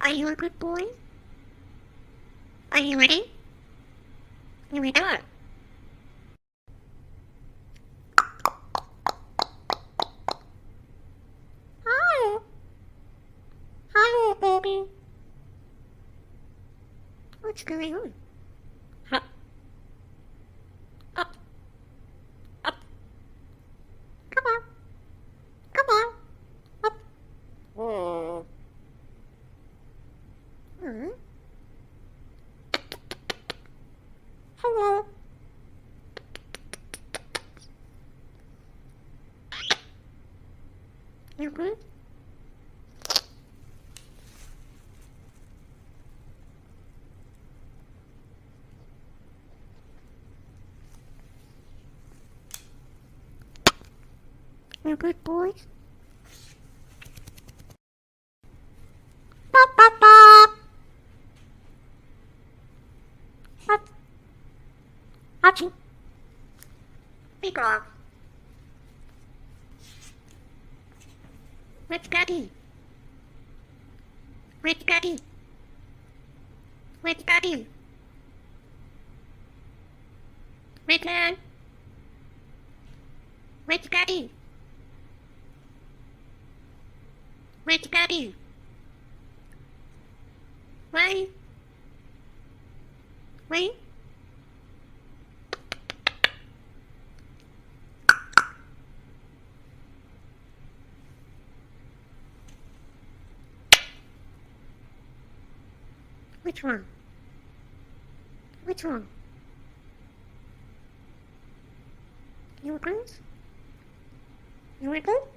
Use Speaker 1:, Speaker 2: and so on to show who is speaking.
Speaker 1: Are you a good boy? Are you ready? Here we go. Hi. Hi, baby. What's going on? Up. Up. Up. Come on. Come on. Up. Oh. Hmm. Hello. You good? You good boys? Bop, bop, bop. Bop. Achoo. Big off. Where's Daddy? Where's Daddy? Where's Daddy? Where's Dad? Where's Daddy? Where's Daddy? Wait. Wait. Which one? Which one? You want this? You want this?